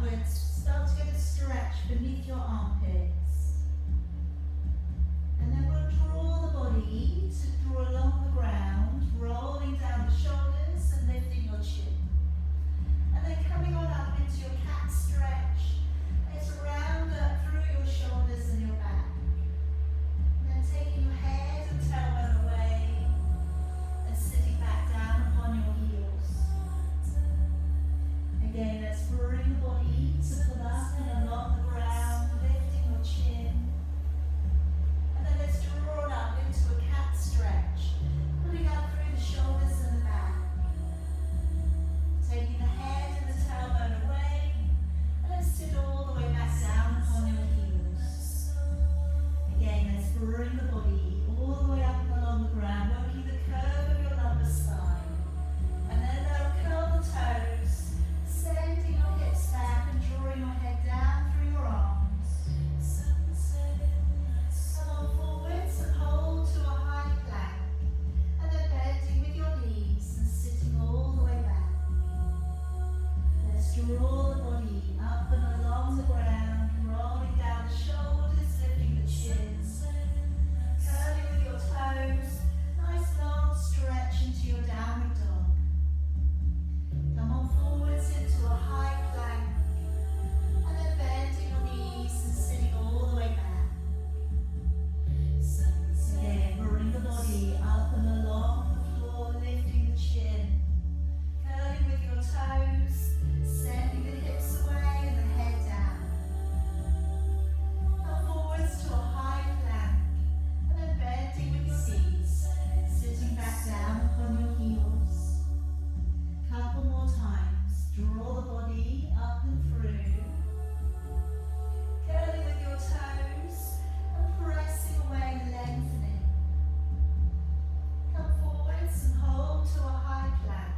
upwards, start to get a stretch beneath your armpits. And then we'll draw the body to draw along the ground, rolling down the shoulders and lifting your chin. And then coming on up into your cat stretch. It's round up through your shoulders and your back. And then taking your head and tailbone away and sitting back down upon your heels. Again, let's bring the body to pull up and along the ground, lifting your chin. And then let's draw it up into a cat stretch, pulling up through the shoulders and the back. Taking the head and the tailbone away, and then sit all the way back down upon your heels. Again, let's bring the body all the way up and along the ground, working the curve of your lumbar spine. And then now curl the toes, sending your hips back and drawing your head down through your arms. Come on forwards and hold to a high plank. And then bending with your knees and sitting all the way back. Let's draw the body up and along the ground, rolling down the shoulders, lifting the chin. Curling with your toes, nice long stretch into your downward dog. Come on forwards into a high plank, and then bending your knees and sitting all the way back. Again, bring the body up and along the floor, lifting the chin. Curling with your toes, sending the hips away and the head down. Come forwards to a high plank, and then bending with your knees, sitting back down upon your heels. Couple more times. Draw the body up and through. Curling with your toes and pressing away, lengthening. Come forwards and hold to a high plank.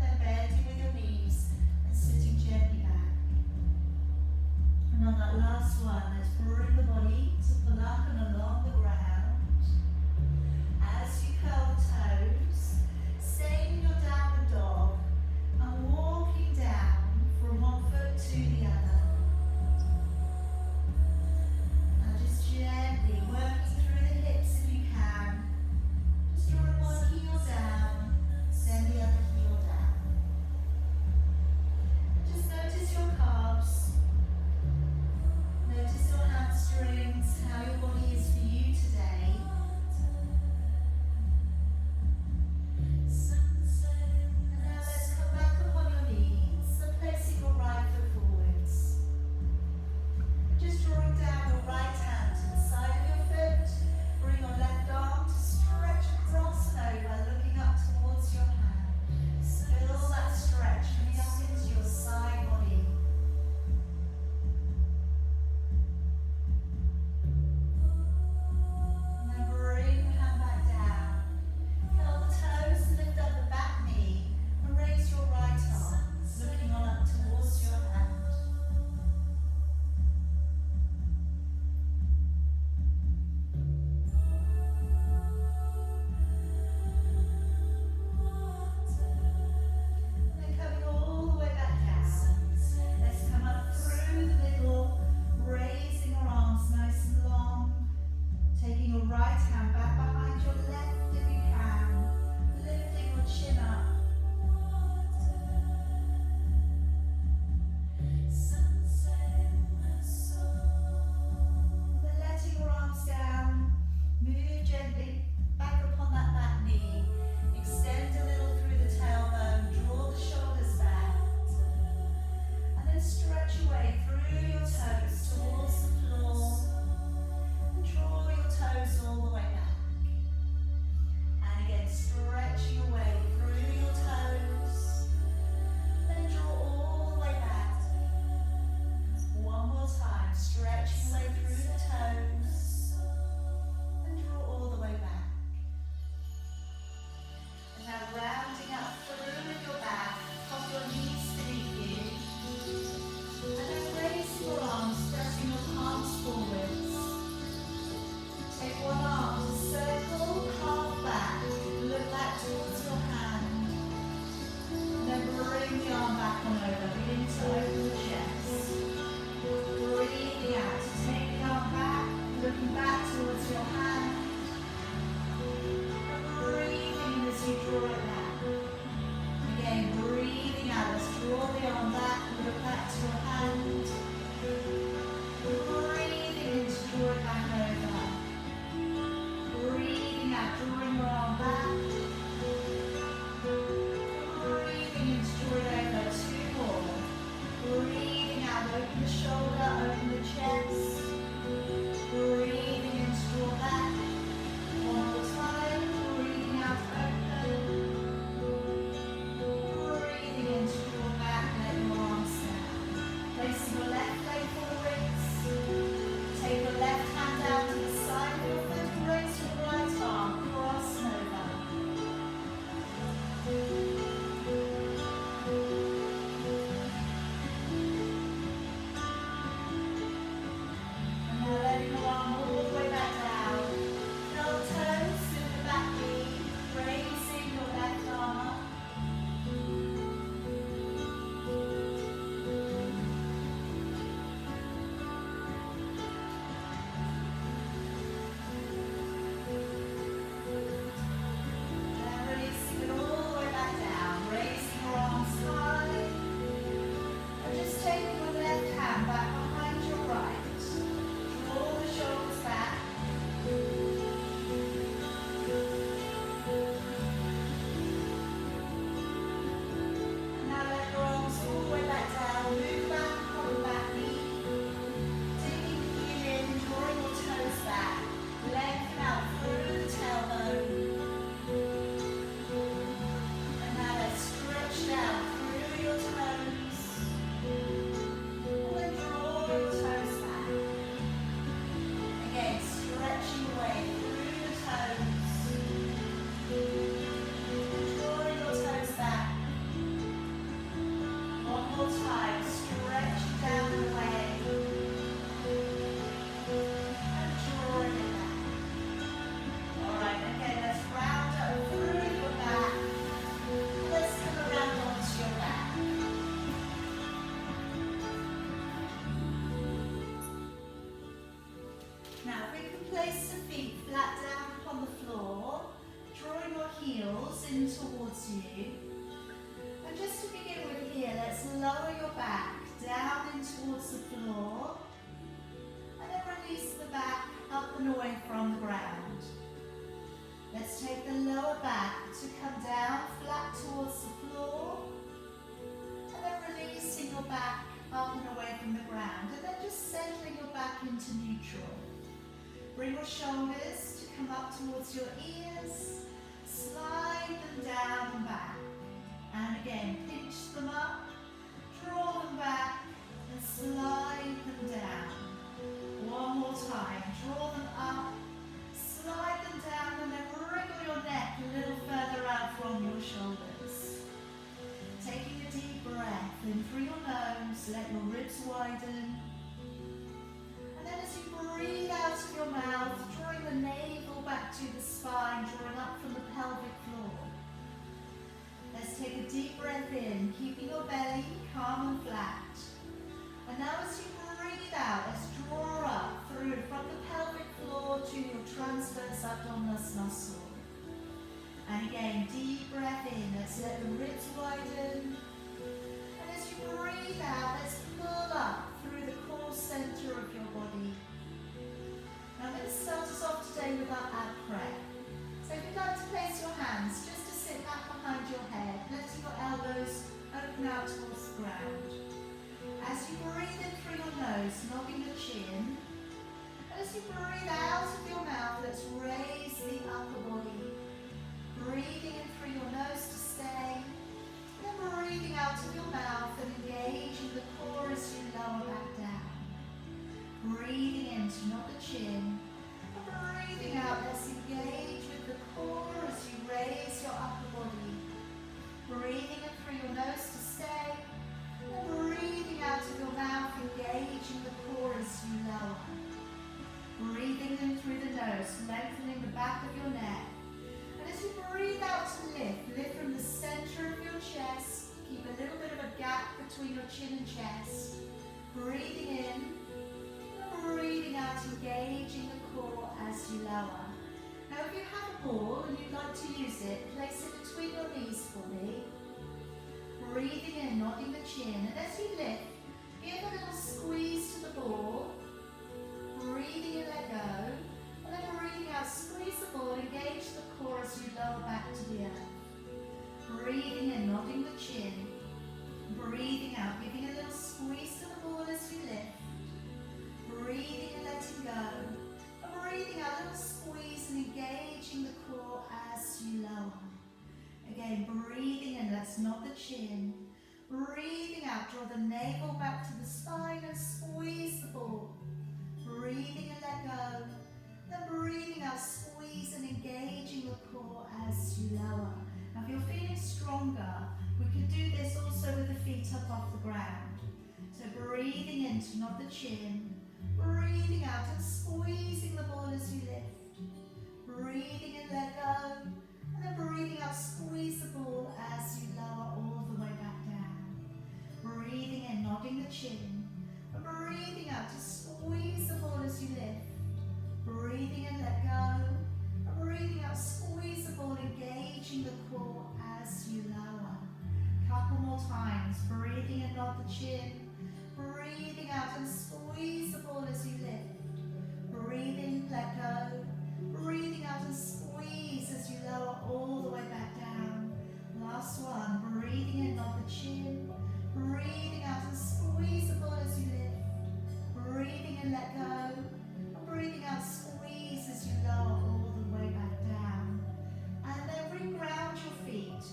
And then bending with your knees and sitting gently back. And on that last one, let's bring the body to pull up and along the ground. As you curl the toes, staying in your downward dog and walking down from one foot to the other. And just gently working through the hips if you can. Just drawing one heel down, then the other heel down. And just notice your calves. Notice your hamstrings, how your body is for you today. the shoulder, open the chest. Breathing in to draw back. One more time. Breathing out, open. Breathing in to draw back. Let your arms down. Placing your left leg forwards. Take your left hand down to the side of your foot and raise your right arm. Cross over. And now letting your arm all the way back down. Curl toes to the back knee. Raising your left arm up. Place the feet flat down upon the floor, drawing your heels in towards you. And just to begin with here, let's lower your back down in towards the floor. And then release the back up and away from the ground. Let's take the lower back to come down flat towards the floor. And then releasing your back up and away from the ground. And then just settling your back into neutral. Bring your shoulders to come up towards your ears, slide them down and back. And again, pinch them up, draw them back, and slide them down. One more time, draw them up, slide them down, and then wriggle your neck a little further out from your shoulders. Taking a deep breath in through your nose, let your ribs widen. Then as you breathe out of your mouth, drawing the navel back to the spine, drawing up from the pelvic floor. Let's take a deep breath in, keeping your belly calm and flat. And now as you breathe out, let's draw up through from the pelvic floor to your transverse abdominis muscle. And again, deep breath in, let's let the ribs widen. And as you breathe out, let's pull up through the core center of your body. Now I'm going to start us off today with our ab prep. So if you'd like to place your hands just to sit back behind your head, letting your elbows open out towards the ground. As you breathe in through your nose, nodding the chin. And as you breathe out of your mouth, let's raise the upper body. Breathing in through your nose to stay. And then breathing out of your mouth and engaging the core as you lower back down. Breathing in to nod the chin. And breathing out, let's engage with the core as you raise your upper body. Breathing in through your nose to stay. And breathing out of your mouth, engaging the core as you lower. Breathing in through the nose, lengthening the back of your neck. And as you breathe out to lift from the center of your chest. Keep a little bit of a gap between your chin and chest. Breathing in, and breathing out, engaging the core as you lower. Now if you have a ball and you'd like to use it, place it between your knees for me. Breathing in, nodding the chin, and as you lift, give a little squeeze to the ball. Breathing in, let go. And then breathing out, squeeze the ball, engage the core as you lower back to the earth. Breathing in, nodding the chin. Breathing out, giving a little squeeze to the ball as you lift. draw the navel back to the spine and squeeze the ball. Breathing and let go. Then breathing out, squeeze and engaging the core as you lower. Now if you're feeling stronger, we can do this also with the feet up off the ground. So breathing in to nod the chin. Breathing out and squeezing the ball as you lift. Breathing and let go. And then breathing out, squeeze the ball as you lower all the way back down. Breathing in, nodding the chin. And breathing out to squeeze the ball as you lift. Breathing in, let go. And breathing out, squeeze the ball, engaging the core as you lower. Couple more times. Breathing in, nod the chin. Breathing out and squeeze the ball as you lift. Breathe in, let go. Breathing out and squeeze as you lower all the way back down. Last one. Breathing in, nod the chin. Breathing out and squeeze the ball as you lift. Breathing in, let go. And breathing out, squeeze as you lower all the way back down. And then reground your feet.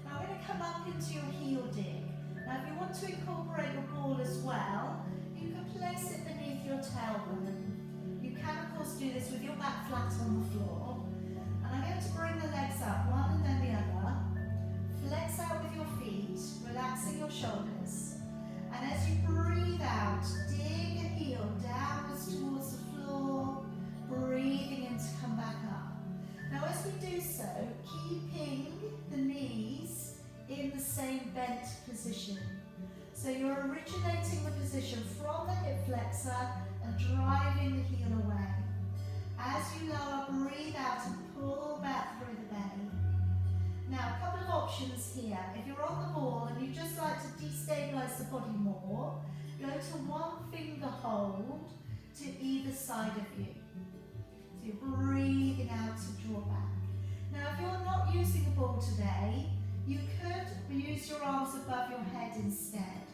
Now we're going to come up into your heel dig. Now if you want to incorporate your ball as well, you can place it beneath your tailbone. You can of course do this with your back flat on the floor. And I'm going to bring the legs up, one and then the other. Flex out with your feet, relaxing your shoulders. And as you breathe out, dig your heel downwards towards the floor, breathing in to come back up. Now as we do so, keeping the knees in the same bent position. So you're originating the position from the hip flexor and driving the heel away. As you lower, breathe out and pull back through the belly. Now, a couple of options here. If you're on the ball and you just like to destabilize the body more, go to one finger hold to either side of you. So you're breathing out to draw back. Now, if you're not using the ball today, you could use your arms above your head instead.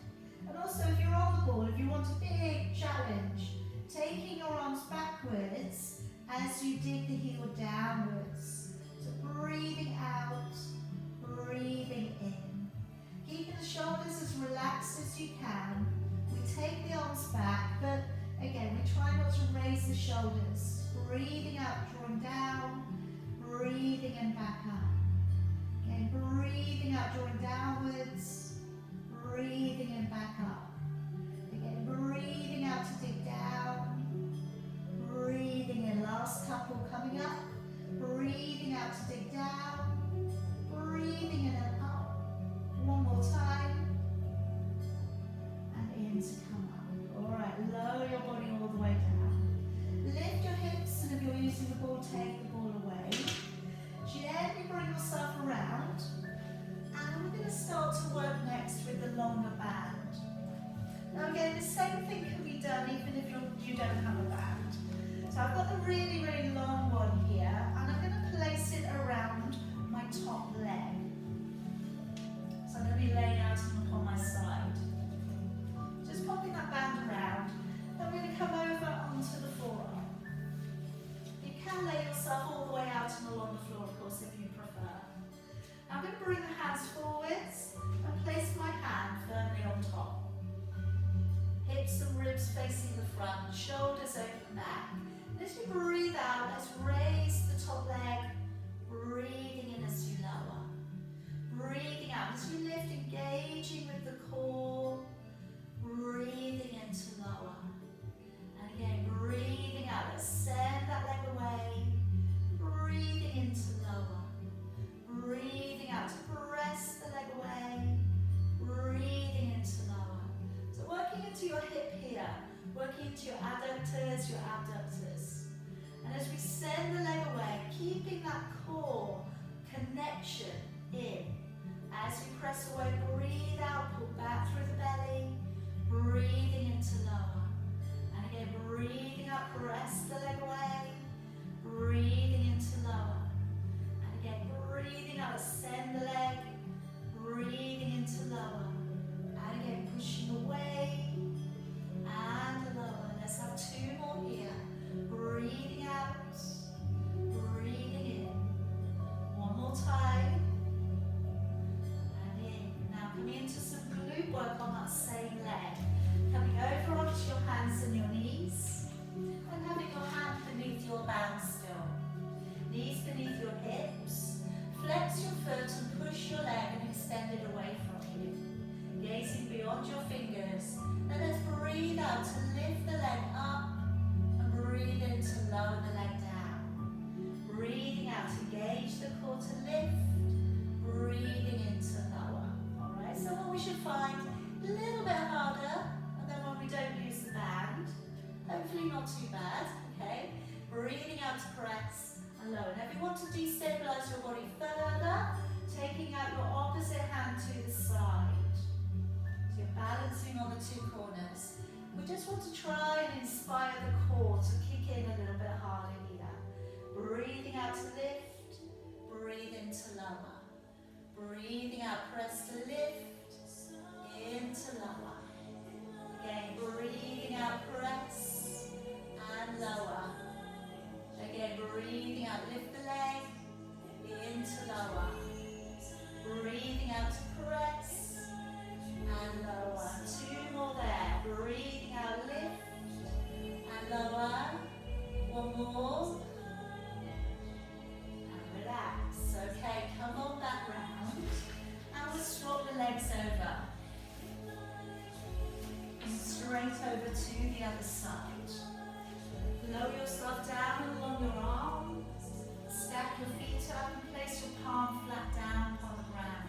And also, if you're on the ball, if you want a big challenge, taking your arms backwards as you dig the heel downwards. So breathing out, breathing in. Keeping the shoulders as relaxed as you can. We take the arms back, but again, we try not to raise the shoulders. Breathing out, drawing down, breathing and back up. Again, breathing out, drawing downwards, breathing and back up. Again, breathing out to dig down, breathing in. Last couple coming up, breathing out to dig down, breathing in and up. One more time, and in to come up. All right, lower your body all the way down. Lift your hips, and if you're using the ball, take the ball away. Gently bring yourself around, and we're going to start to work next with the longer band. Now again, the same thing can be done even if you don't have a band. So I've got the really, really long one here, and I'm going to place it around my top leg. So I'm going to be laying out upon my side. Just popping that band around, then we're going to come over onto the forearm. You can lay yourself all the way out and along the floor, of course, if you prefer. Now I'm going to bring the hands forwards and place my hand firmly on top. Hips and ribs facing the front, shoulders open back. And as you breathe out, let's raise the top leg, breathing in as you lower. Breathing out as you lift, engaging with the core, breathing in to lower. And again, breathing out, let's send that leg away, breathing in to lower. Breathing out to press the leg away, breathing into lower. So working into your hip here, working into your adductors, your abductors. And as we send the leg away, keeping that core connection in. As you press away, breathe out, pull back through the belly, breathing into lower. And again, breathing out, press the leg away, breathing into lower. And again, breathing out, ascend the leg, breathing into lower. And again, pushing away and lower. Let's have two more here. Breathing out, breathing in. One more time. And in. Now coming into some glute work on that same lower. Now if you want to destabilize your body further, taking out your opposite hand to the side. So you're balancing on the two corners. We just want to try and inspire the core to kick in a little bit harder here. Breathing out to lift, breathe in to lower. Breathing out, press to lift, into lower. Again, breathing out, press, and lower. Again, breathing out, lift the leg, into lower. Breathing out to press, and lower. Two more there. Breathing out, lift, and lower. One more. And relax. Okay, come on back round. And we'll swap the legs over. And straight over to the other side. Lower yourself down along your arm. Stack your feet up and place your palm flat down on the ground.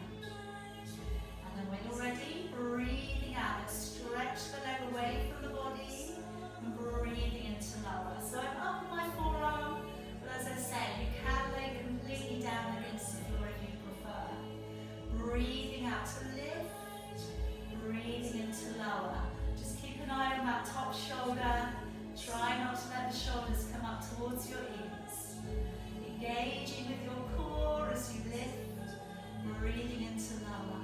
And then when you're ready, breathing out. Stretch the leg away from the body and breathing into lower. So I'm up on my forearm, but as I say, you can lay completely down against the floor if you prefer. Breathing out to lift, breathing into lower. Just keep an eye on that top shoulder. Try not to let the shoulders come up towards your ears. Engaging with your core as you lift, breathing into lower.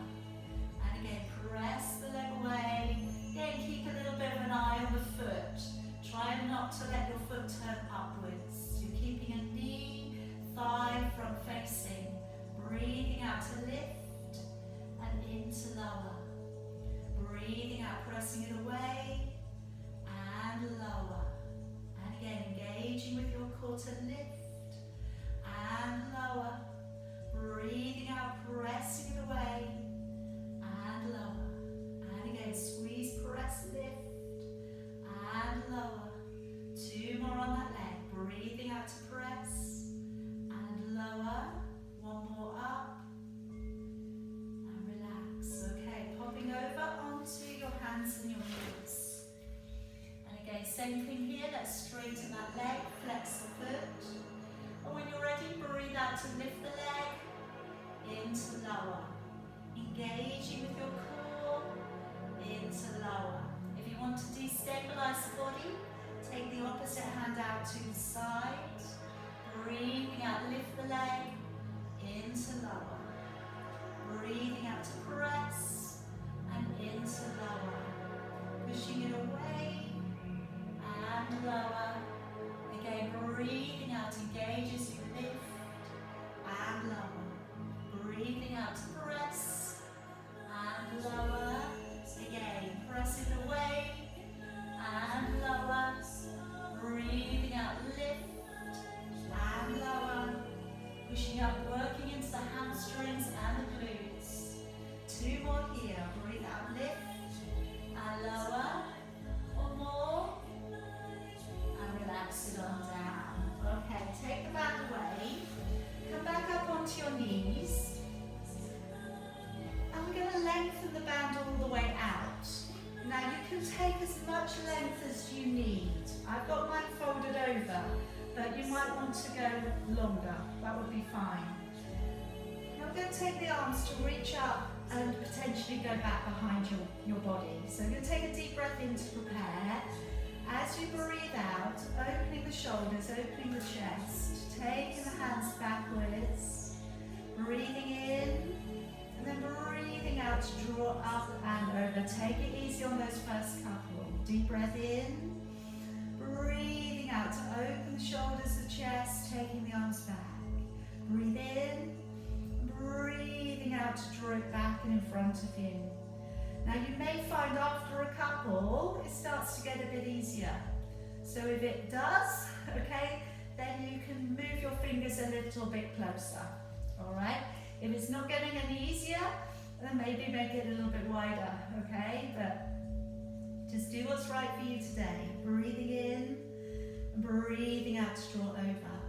And again, press the leg away. Again, keep a little bit of an eye on the foot. Try not to let your foot turn upwards. You're keeping a knee, thigh, front facing. Breathing out to lift and into lower. Breathing out, pressing it away and lower. And again, engaging with your core to lift and lower. Breathing out, pressing it away and lower. And again, squeeze, press, lift and lower. Two more on that leg. Breathing out to press and lower. One more up and relax. Okay, popping over onto your hands and your knees. And again, same thing here. Let's straighten that leg, flex the foot. And when you're ready, breathe out to lift the leg into lower. Engaging with your core into lower. If you want to destabilize the body, take the opposite hand out to the side. Breathing out, lift the leg into lower. Breathing out to press and into lower. Pushing it away and lower. Again, breathing out, engage as you lift and lower. Breathing out to press and lower. Again, press it away and lower. Breathing out, lift and lower. Pushing up, working into the hamstrings and the glutes. Two more here. Breathe out, lift and lower. One more. And relax it on down. Okay, take the band away. Come back up onto your knees. And we're going to lengthen the band all the way out. Now you can take as much length as you need. I've got mine folded over, but you might want to go longer. That would be fine. Now we're going to take the arms to reach up and potentially go back behind your body. So we're going to take a deep breath in to prepare. As you breathe out, opening the shoulders, opening the chest, taking the hands backwards, breathing in, and then breathing out to draw up and over. Take it easy on those first couple. Deep breath in, breathing out to open the shoulders, the chest, taking the arms back. Breathe in, breathing out to draw it back and in front of you. Now you may find after a couple, it starts to get a bit easier. So if it does, okay, then you can move your fingers a little bit closer, all right? If it's not getting any easier, then maybe make it a little bit wider, okay? But just do what's right for you today. Breathing in, breathing out to draw over.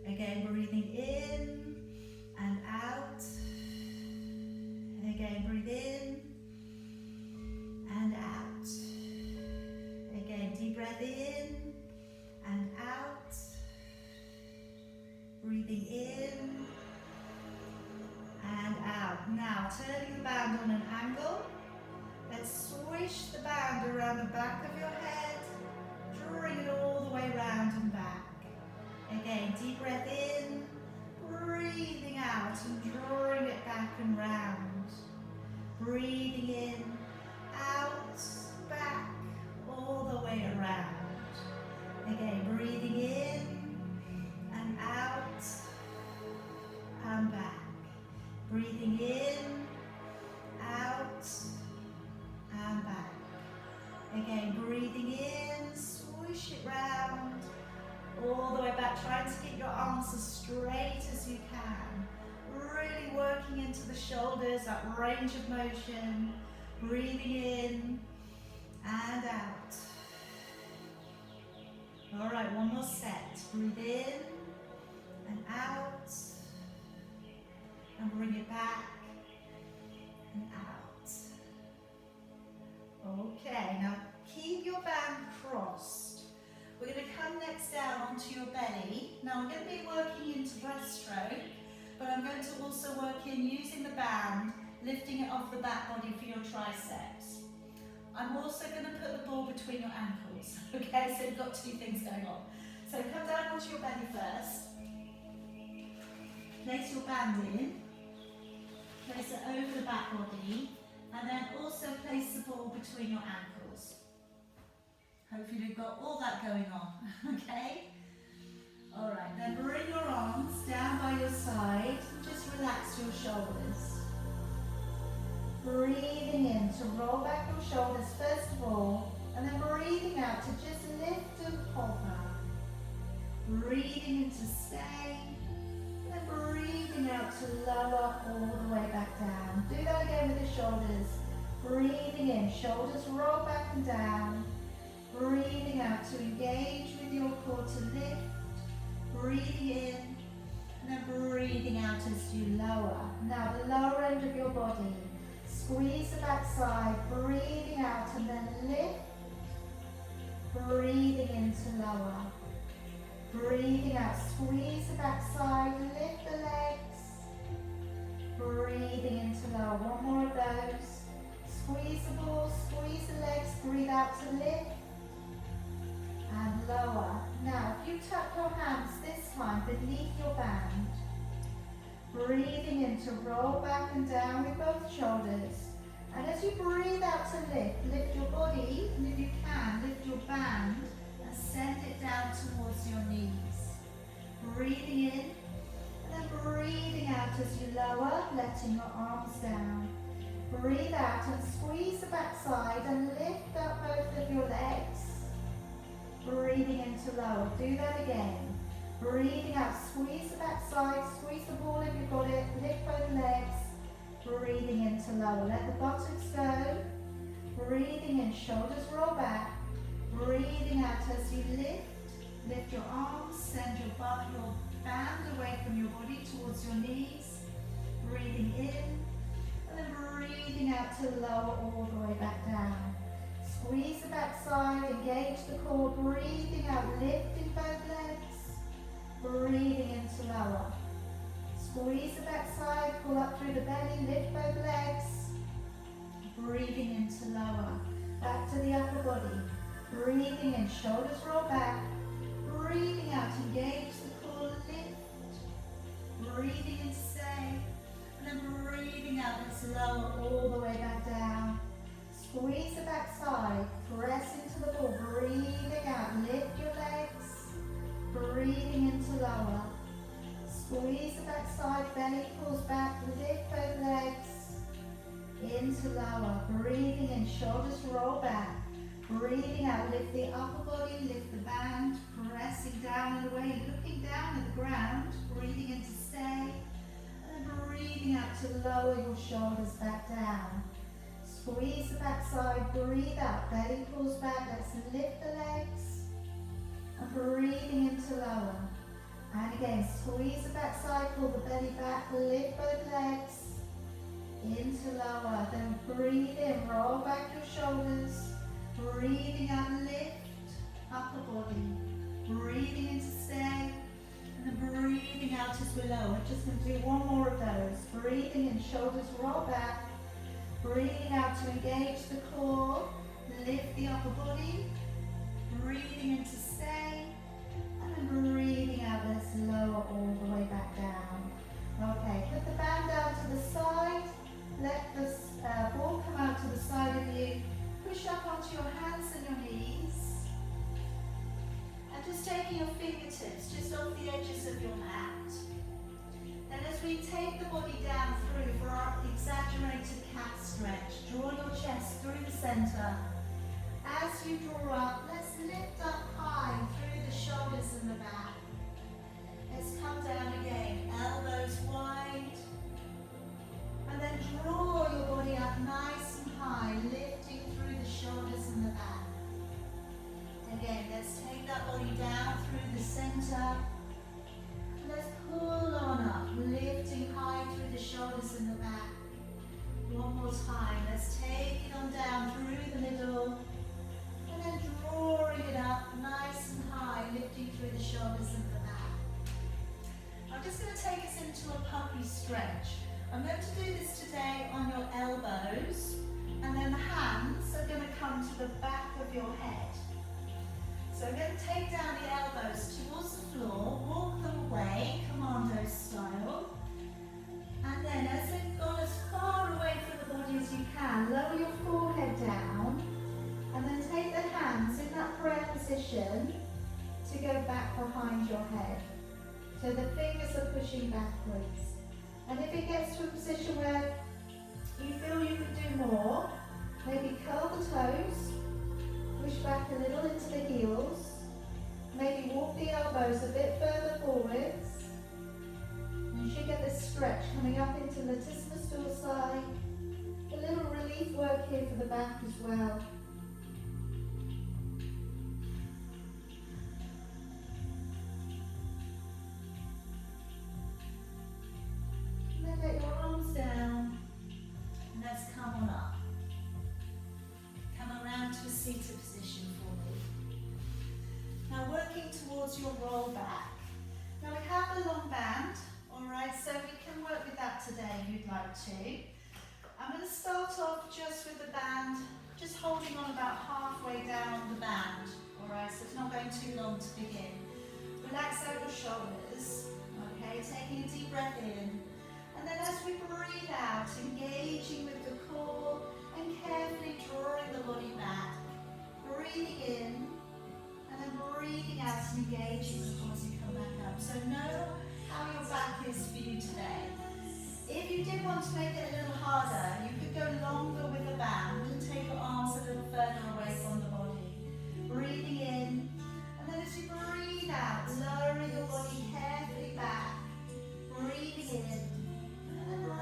Again, breathing in and out. And again, breathe in and out. Again, deep breath in and out. Breathing in and out. Now turning the band on an angle. Let's swish the band around the back of your head, drawing it all the way round and back. Again, deep breath in, breathing out and drawing it back and round. Breathing in, out, back, all the way around. Again, breathing in and out and back. Breathing in, out and back. Again, breathing in, swish it round, all the way back, trying to get your arms as straight as you can. Really working into the shoulders, that range of motion. Breathing in and out. All right, one more set. Breathe in and out. And bring it back and out. Okay, now keep your band crossed. We're going to come next down onto your belly. Now I'm going to be working into breaststroke, but I'm going to also work in using the band, lifting it off the back body for your triceps. I'm also going to put the ball between your ankles, okay, so you've got two things going on. So come down onto your belly first, place your band in, place it over the back body, and then also place the ball between your ankles. Hopefully you've got all that going on, okay? Alright, then bring your arms down by your side, just relax your shoulders. Breathing in to roll back your shoulders first of all, and then breathing out to just lift and hover. Breathing in to stay, and then breathing out to lower all the way back down. Do that again with the shoulders. Breathing in, shoulders roll back and down. Breathing out to engage with your core to lift. Breathing in, and then breathing out as you lower. Now the lower end of your body. Squeeze the backside, breathing out and then lift. Breathing in to lower. Breathing out, squeeze the backside, lift the legs. Breathing in to lower. One more of those. Squeeze the ball, squeeze the legs, breathe out to lift. And lower. Now, if you tuck your hands this time beneath your band, breathing in to roll back and down with both shoulders. And as you breathe out to lift your body, and if you can, lift your band and send it down towards your knees. Breathing in, and then breathing out as you lower, letting your arms down. Breathe out and squeeze the backside and lift up both of your legs. Breathing in to lower. Do that again. Breathing out, squeeze the backside, squeeze the ball if you've got it, lift both legs. Breathing in to lower. Let the buttocks go. Breathing in, shoulders roll back. Breathing out as you lift. Lift your arms, send your band away from your body towards your knees. Breathing in, and then breathing out to lower all the way back down. Squeeze the backside, engage the core, breathing out, lifting both legs. Breathing into lower. Squeeze the backside, pull up through the belly, lift both legs. Breathing into lower. Back to the upper body. Breathing in, shoulders roll back. Breathing out, engage the core, lift. Breathing in, stay. And then breathing out, let's lower all the way back down. Squeeze the backside, press into the ball, breathing out, lift your legs. Breathing into lower. Squeeze the backside, belly pulls back, lift both legs. Into lower. Breathing in, shoulders roll back. Breathing out, lift the upper body, lift the band. Pressing down and away, looking down at the ground. Breathing in to stay. And then breathing out to lower your shoulders back down. Squeeze the backside, breathe out, belly pulls back, let's lift the legs. And breathing into lower. And again, squeeze the backside, pull the belly back, lift both legs. Into lower, then breathe in, roll back your shoulders. Breathing out, lift, upper body. Breathing in to stay. And then breathing out right as we lower. Just going to do one more of those. Breathing in, shoulders roll back. Breathing out to engage the core. Lift the upper body. Breathing in to stay. And then breathing out, let's lower all the way back down. Okay, put the band down to the side. Let the ball come out to the side of you. Push up onto your hands and your knees. And just taking your fingertips just off the edges of your mat. Then as we take the body down through for our exaggerated cat stretch, draw your chest through the center. As you draw up, let's lift up high through the shoulders and the back. Let's come down again, elbows wide. And then draw your body up nice and high, lifting through the shoulders and the back. Again, let's take that body down through the center. Let's pull on up, lifting high through the shoulders and the back. One more time, let's take it on down through the middle. And then drawing it up nice and high, lifting through the shoulders and the back. I'm just going to take us into a puppy stretch. I'm going to do this today on your elbows, and then the hands are going to come to the back of your head. So I'm going to take down the elbows towards the floor, walk them away, commando style. And then as they've gone as far away from the body as you can, lower your forehead down, and then take the hands in that prayer position to go back behind your head. So the fingers are pushing backwards. And if it gets to a position where you feel you could do more, maybe curl the toes, push back a little into the heels, maybe walk the elbows a bit further forwards. You should get this stretch coming up into latissimus dorsi. A little relief work here for the back as well. Let your arms down, and let's come on up. Come around to a seated position for me. Now working towards your roll back. Now we have a long band, alright, so we can work with that today if you'd like to. I'm going to start off just with the band, just holding on about halfway down the band, alright, so it's not going too long to begin. Relax out your shoulders, okay, taking a deep breath in. And then as we breathe out, engaging with the core and carefully drawing the body back. Breathing in and then breathing out and engaging as you come back up. So know how your back is for you today. If you did want to make it a little harder, you could go longer with the band and take your arms a little further away from the body. Breathing in, and then as you breathe out, lowering your body carefully back. Breathing in.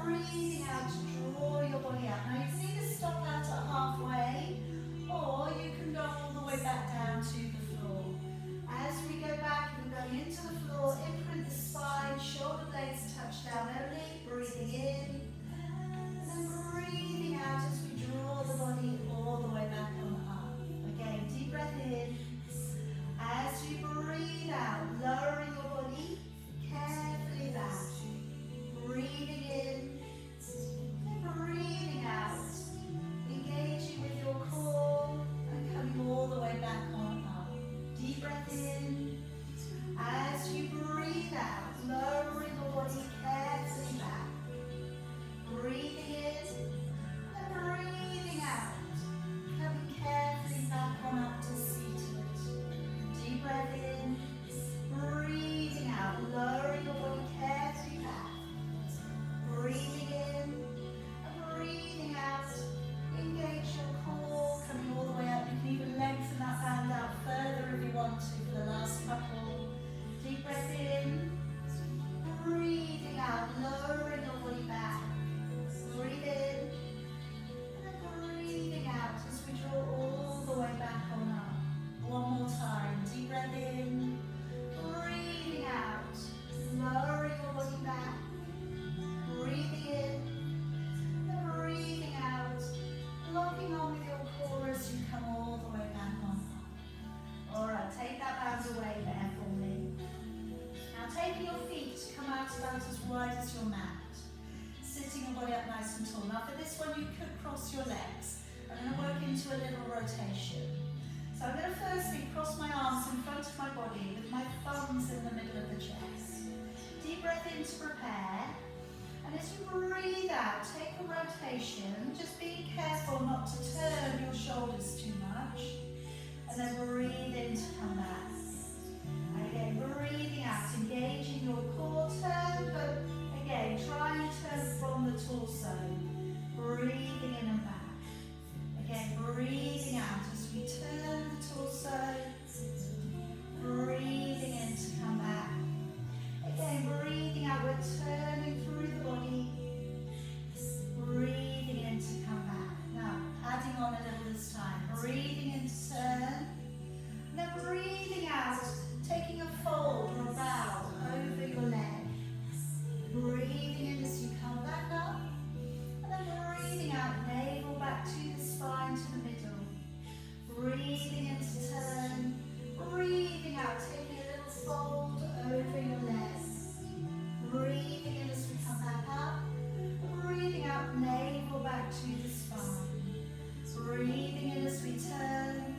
Breathing out to draw your body up. Now you can either stop out at halfway, or you can go all the way back down to the floor. As we go back, we're going into the floor, imprint the spine, shoulder blades touch down only, breathing in, and then breathing out as we across your legs. I'm going to work into a little rotation. So I'm going to firstly cross my arms in front of my body with my thumbs in the middle of the chest. Deep breath in to prepare. And as you breathe out, take a rotation. Just be careful not to turn your shoulders too much. And then breathe in to come back. And again, breathing out, engaging your core turn, but again, try and turn from the torso. Breathing in and back. Again, breathing out as we turn the torso. Breathing in to come back. Again, breathing out, we're turning through the body. Breathing in to come back. Now, adding on a little this time. Breathing in to turn. And then breathing out, taking a fold or a bow over your leg. Breathing in as you come back up. And then breathing out, navel back to the spine, to the middle. Breathing in to turn. Breathing out, taking a little fold over your legs. Breathing in as we come back up. Breathing out, navel back to the spine. Breathing in as we turn.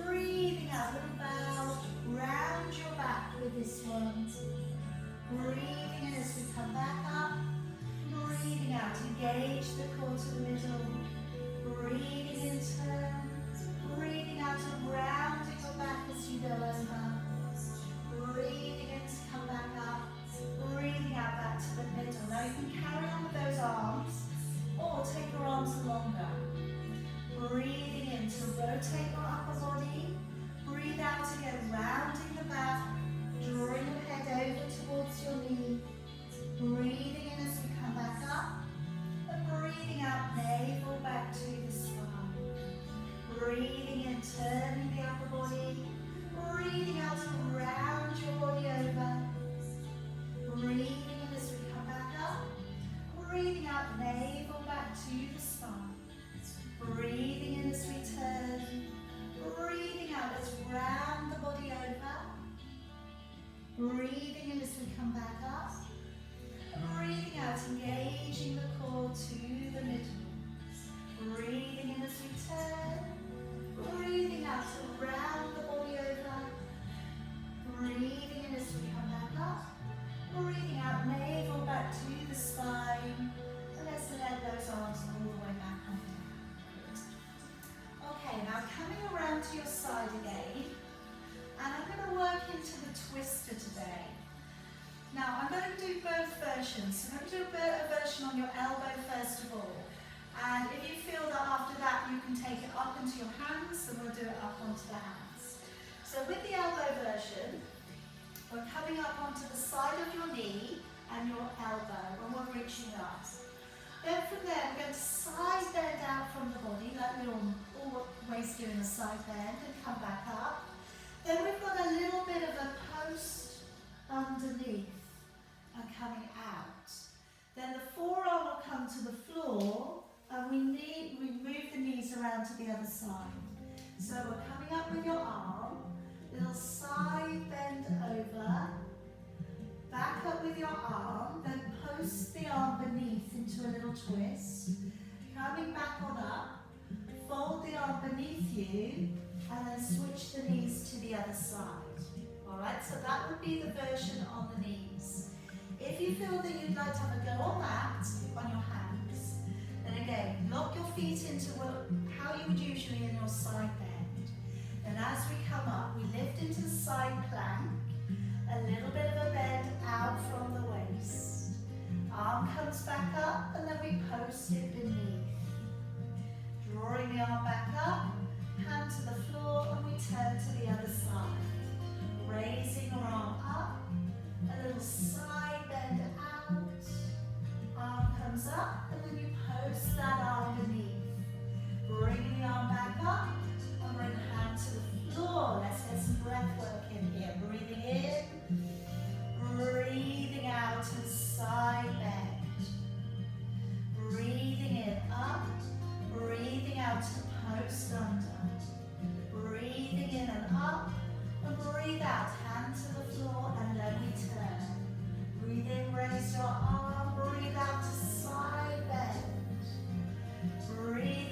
Breathing out, little bow. Round your back with this one. Breathing in as we come back up. Breathing out, engage the core to the middle. Breathing in, turn. Breathing out and rounding your back as you go over. Breathing in to come back up. Breathing out back to the middle. Now you can carry on with those arms or take your arms longer. Breathing in to rotate your upper body. Breathe out again, rounding the back. Drawing your head over towards your knee. Breathing in as we come back up. And breathing out, navel back to the spine. Breathing in, turning the upper body. Breathing out to round your body over. Breathing in as we come back up. Breathing out, navel back to the spine. Breathing in as we turn. Breathing out, let's round the body over. Breathing in as we come back up. Breathing out, engaging the core to the middle. Breathing in as we turn. Breathing out to round the body over. Breathing in as we come back up. Breathing out, navel back to the spine. And let's let those arms all the way back on down. Okay, now coming around to your side again. And I'm going to work into the twister today. Now, I'm going to do both versions. So I'm going to do a version on your elbow first of all. And if you feel that after that you can take it up into your hands, then we'll do it up onto the hands. So with the elbow version, we're coming up onto the side of your knee and your elbow, and we're reaching up. Then from there, we're going to side bend out from the body, like we're always doing a side bend, and come back up. Then we've got a little bit of a post underneath and coming out. Then the forearm will come to the floor, and we move the knees around to the other side. So we're coming up with your arm, little side bend over, back up with your arm, then post the arm beneath into a little twist, coming back on up, fold the arm beneath you, and then switch the knees to the other side. Alright, so that would be the version on the knees. If you feel that you'd like to have a go on that, on your hands, then again, lock your feet into how you would usually in your side bend. Then as we come up, we lift into the side plank, a little bit of a bend out from the waist. Arm comes back up, and then we post it beneath. Drawing the arm back up, hand to the floor, and we turn to the other side. Raising your arm up, a little side bend out, arm comes up, and then you post that arm beneath. Bring the arm back up, and bring the hand to the floor. Let's get some breath work in here. Breathing in, breathing out and side bend. Breathing in, up, breathing out to post under. Breathing in and up, and breathe out, hand to the floor, and then we turn. Breathe in, raise your arm, breathe out to side bend. Breathe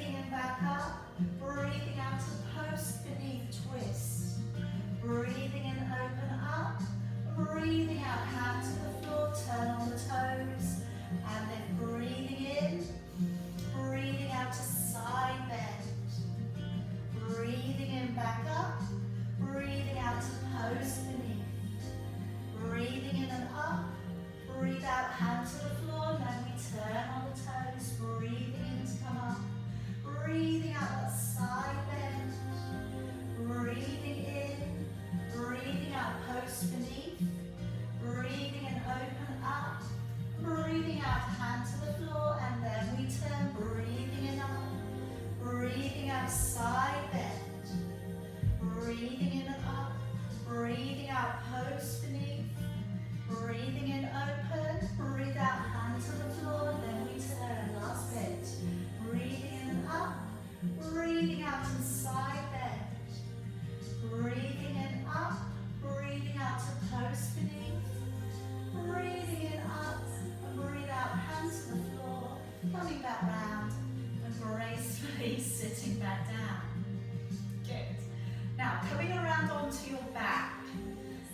onto your back.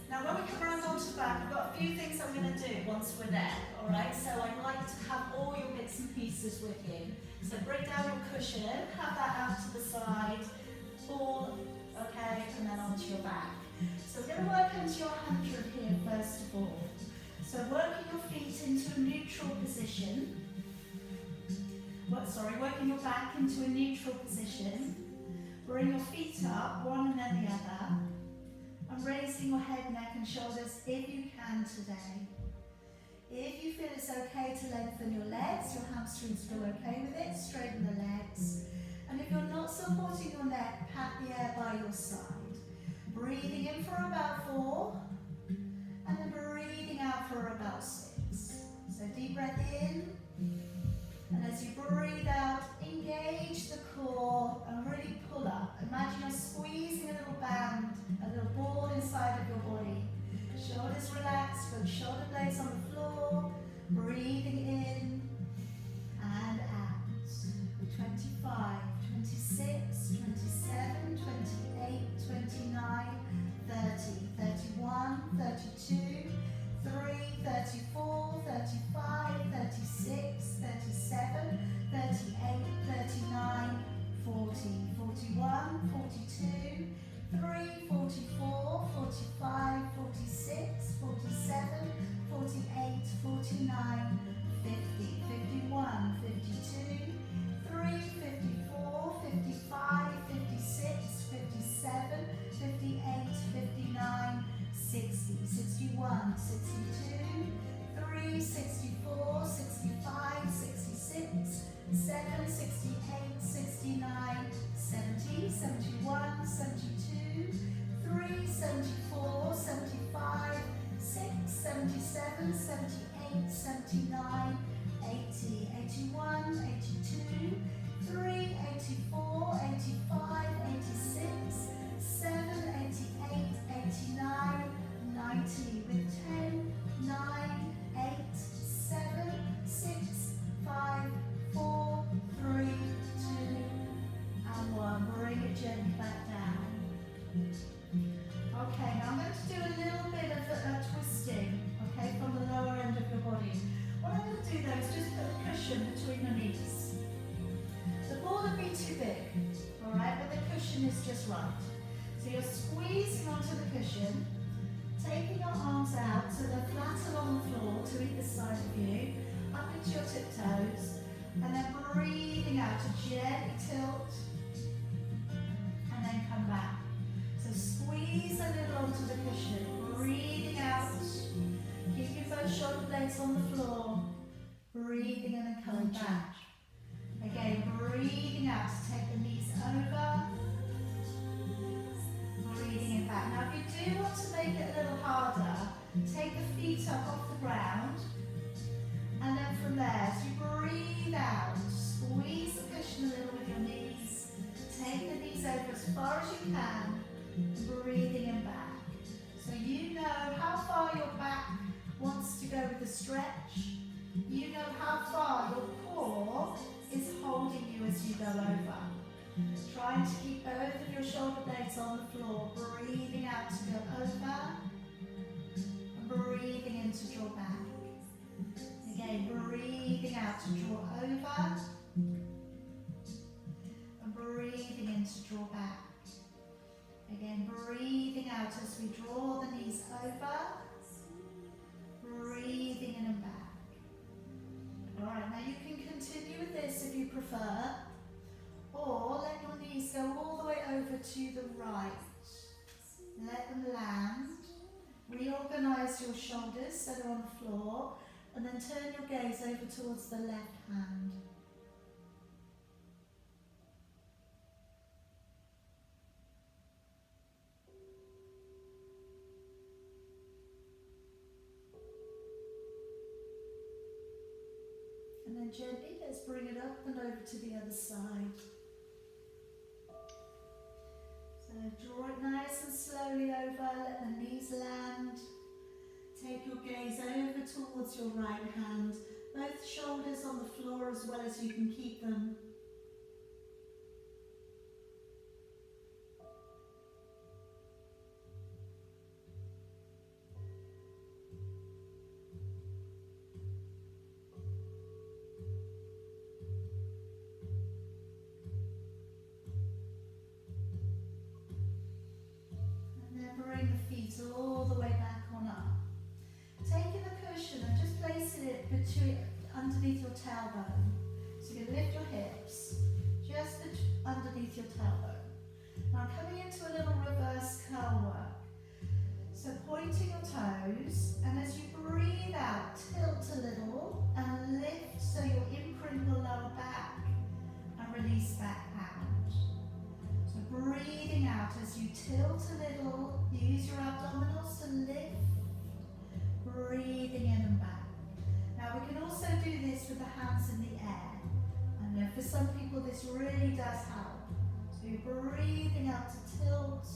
Now when we come around onto the back, I've got a few things I'm going to do once we're there, alright? So I'd like to have all your bits and pieces with you. So bring down your cushion, have that out to the side, ball, okay, and then onto your back. So we're going to work into your 100 here first of all. So working your feet into a neutral position. Working your back into a neutral position. Bring your feet up, one and then the other. And raising your head, neck and shoulders if you can today. If you feel it's okay to lengthen your legs, your hamstrings feel okay with it, straighten the legs. And if you're not supporting your neck, pat the air by your side. Breathing in for about 4, and then breathing out for about 6. So deep breath in, and as you breathe out, engage the core and really pull up. Imagine you're squeezing a little band, a little ball inside of your body. Shoulders relaxed, good shoulder blades on the floor. Breathing in and out. 25, 26, 27, 28, 29, 30, 31, 32, 3, 34, 35, 36, 37, 38, 39, 40, 41, 42, 3, 44, 45, 46, 47, 48, 49, 50, 51, 52, 3, 54, 55, 56, 57, 58, 59, 60, 61, 62, 3, 64, 65, 66, 7, 68, 69, 70, 71, 72, 3, 74, 75, 6, 77, 78, 79, 80, 81, 82, 3, 84, 85, 86, 7, 88, 89, 90 with 10, 9, 8, 7, 6, 5, 4, 3, 2, and 1. Bring it gently back down. Okay, now I'm going to do a little bit of a twisting, okay, from the lower end of your body. What I'm going to do though is just put a cushion between your knees. The ball would be too big, alright, but the cushion is just right. So you're squeezing onto the cushion, taking your arms out so they're flat along the floor to either side of you, up into your tiptoes, and then breathing out to gently tilt, and then come back. So squeeze a little onto the cushion, breathing out, keeping both shoulder blades on the floor, breathing in and coming back. Again, breathing out to take the knees over, breathing it back. Now if you do want to make it a little harder, take the feet up off the ground, and then from there, as you breathe out, squeeze the cushion a little with your knees, take the knees over as far as you can, breathing in back. So you know how far your back wants to go with the stretch, you know how far your core is holding you as you go over. Trying to keep both of your shoulder blades on the floor, breathing out to go over, and breathing in to draw back. Again, breathing out to draw over, and breathing in to draw back. Again, breathing out as we draw the knees over, breathing in and back. Alright, now you can continue with this if you prefer, or let your knees go all the way over to the right. Let them land. Reorganise your shoulders so they're on the floor, and then turn your gaze over towards the left hand. And then gently, let's bring it up and over to the other side. So draw it nice and slowly over, let the knees land. Take your gaze over towards your right hand, both shoulders on the floor as well as you can keep them. bring the feet all the way back on up. Taking the cushion and just placing it underneath your tailbone. So you're going to lift your hips just underneath your tailbone. Now coming into a little reverse curl work. So pointing your toes, and as you breathe out, tilt a little and lift so you'll imprint your lower back and release back out. So breathing out as you tilt a little, use your abdominals to lift, breathing in and back. Now we can also do this with the hands in the air. I know for some people this really does help. So you're breathing out to tilt,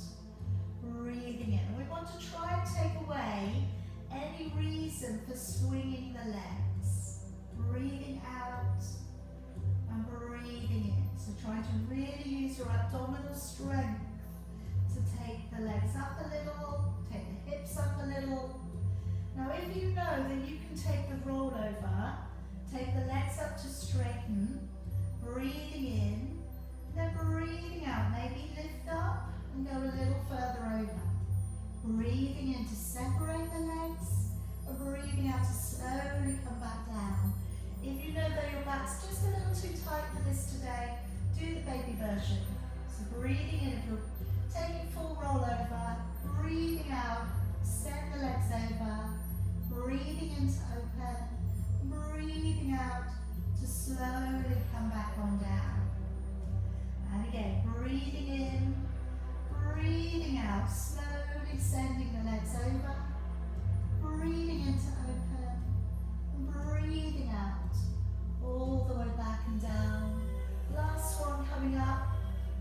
breathing in. And we want to try and take away any reason for swinging the legs. Breathing out and breathing in. So try to really use your abdominal strength to take the legs up a little, take the hips up a little. Now if you know that you can take the rollover, take the legs up to straighten, breathing in, then breathing out, maybe lift up and go a little further over. Breathing in to separate the legs, and breathing out to slowly come back down. If you know that your back's just a little too tight for this today, do the baby version. So breathing in, if you're taking full rollover, breathing out, send the legs over, breathing in to open, breathing out to slowly come back on down. And again, breathing in, breathing out, slowly sending the legs over, breathing in to open, and breathing out, all the way back and down. Last one coming up,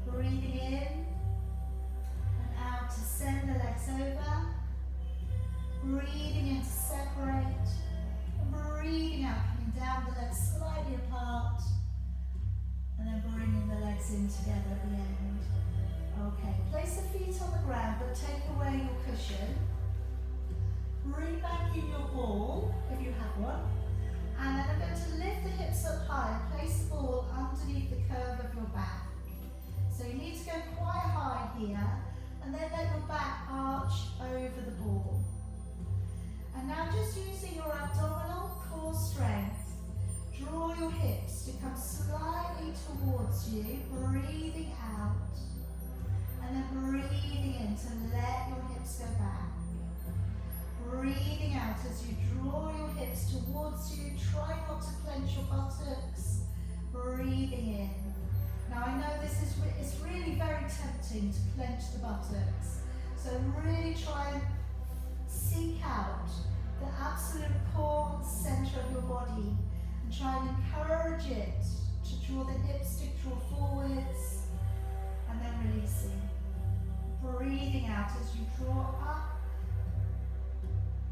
breathing in, and out to send the legs over, breathing in to separate, and breathing out, coming down the legs slightly apart, and then bringing the legs in together at the end. Okay, place the feet on the ground, but take away your cushion. Bring back in your ball, if you have one. And then I'm going to lift the hips up high and place the ball underneath the curve of your back. So you need to go quite high here, and then let your back arch over the ball. And now just using your abdominal core strength, draw your hips to come slightly towards you, breathing out. And then breathing in to let your hips go back. Breathing out as you draw your hips towards you. Try not to clench your buttocks. Breathing in. Now I know it's really very tempting to clench the buttocks. So really try and seek out the absolute core center of your body. And try and encourage it to draw the hips to draw forwards. And then releasing. Breathing out as you draw up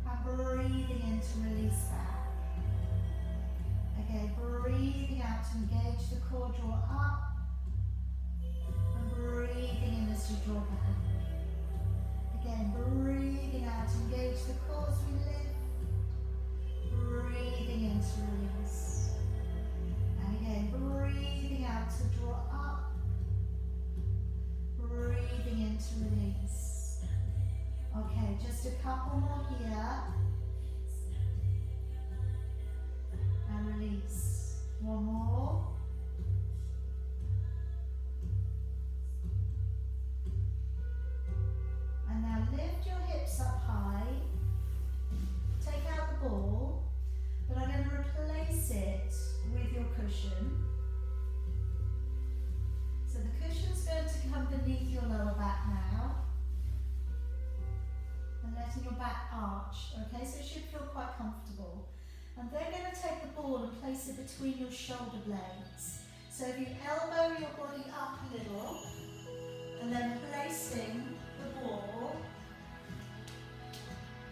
and breathing in to release back. Again, breathing out to engage the core, draw up and breathing in as you draw back. Again, breathing out, engage the core as we lift, breathing in to release. And again, breathing out to draw up, breathing in to release. Okay, just a couple more here. And release. One more. And now lift your hips up high. Take out the ball, but I'm going to replace it with your cushion. So the cushion's going to come beneath your lower back now. And letting your back arch, okay? So it should feel quite comfortable. And then going to take the ball and place it between your shoulder blades. So if you elbow your body up a little, and then placing the ball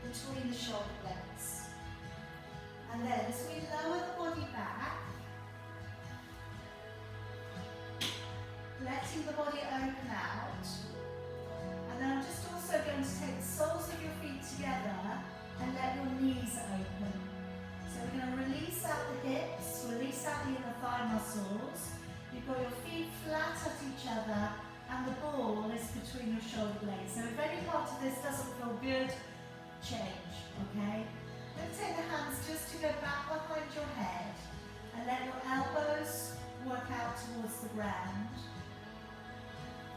between the shoulder blades. And then as we lower the body back, letting the body open out. And then I'm just also going to take the soles of your feet together and let your knees open. So we're going to release out the hips, release out the inner thigh muscles. You've got your feet flat at each other and the ball is between your shoulder blades. So if any part of this doesn't feel good, change, okay? Then take the hands just to go back behind your head and let your elbows work out towards the ground.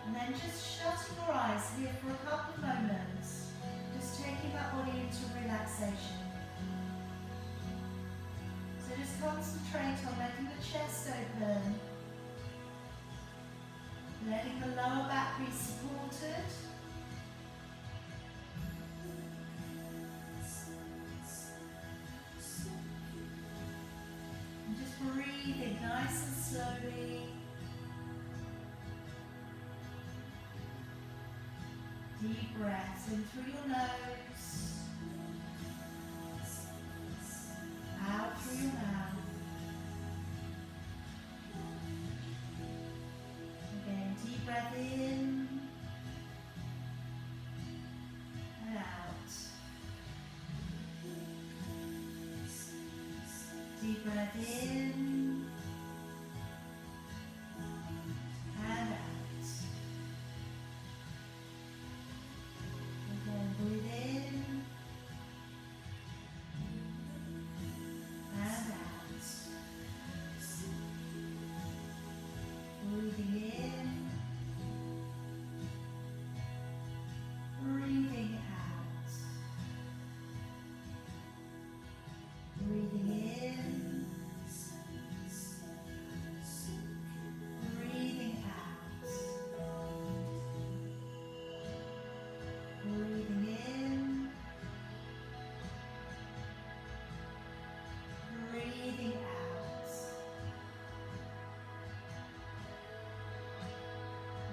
And then just shutting your eyes here for a couple of moments, just taking that body into relaxation. So just concentrate on letting the chest open, letting the lower back be supported. And just breathing nice and slowly. Deep breaths in through your nose, out through your mouth. Again, deep breath in and out. Deep breath in and out. Again, breathe in and out. Breathing in, breathing out. Breathing in, breathing out. Breathing in, breathing out.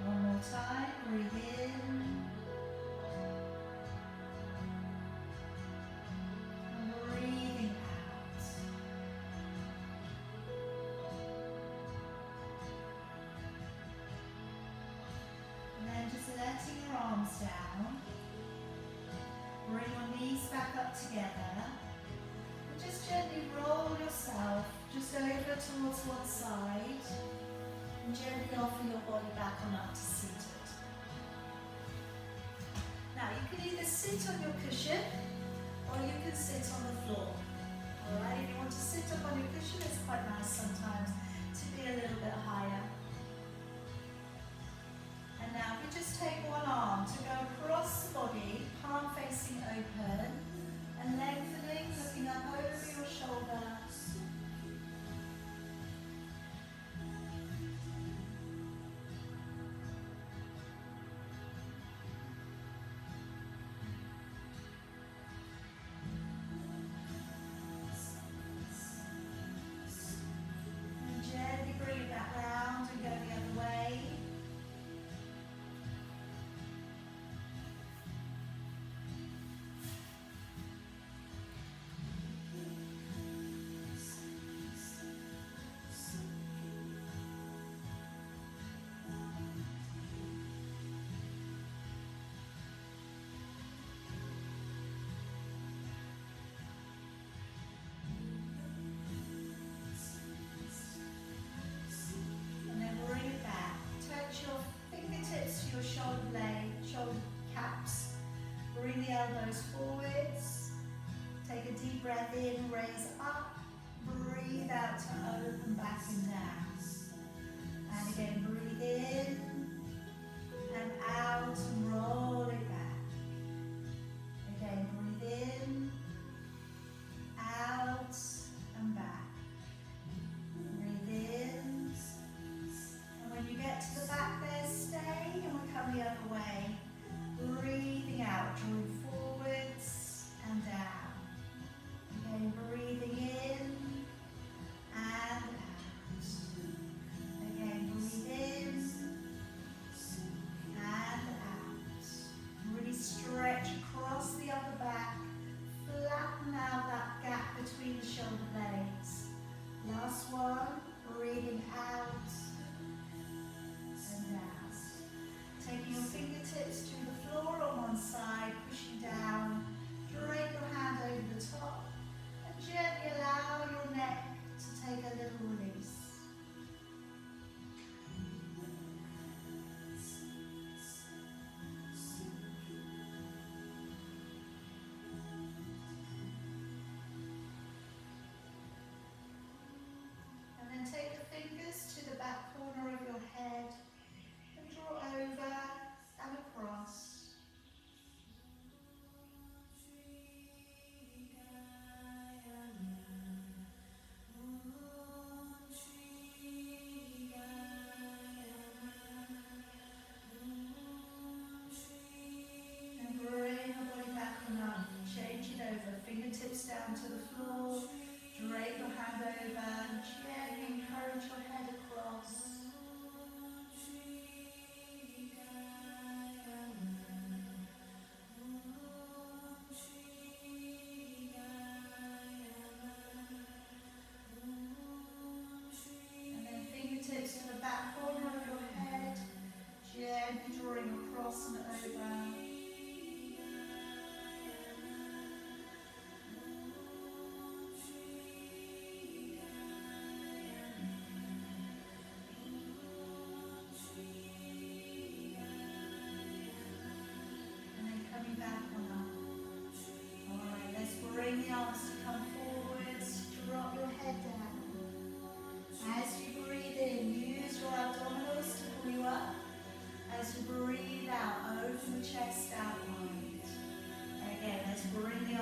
One more time, breathe in, and breathing out. And then just letting your arms down. Bring your knees back up together. And just gently roll yourself just over towards one side. And gently offer your body back on up to seated. Now you can either sit on your cushion or you can sit on the floor. Alright, if you want to sit up on your cushion, it's quite nice sometimes to be a little bit higher. And now we just take one arm to go across the body, palm facing open, and lengthening, looking up over your shoulder. And gently bring it back round and go the other way. And then bring it back. Touch your fingertips to your shoulder blade, shoulder caps. Bring the elbows forwards. Take a deep breath in, raise up. Breathe out to open back and down. And again, breathe in and out and roll it back. Again, breathe in, out and back. Breathe in. And when you get to the back there, stay and we'll come the other way. Breathing out, drawing forwards and down. Again, breathing in and out. Again, breathe in and out.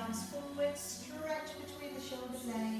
arms forward, stretch between the shoulder blades.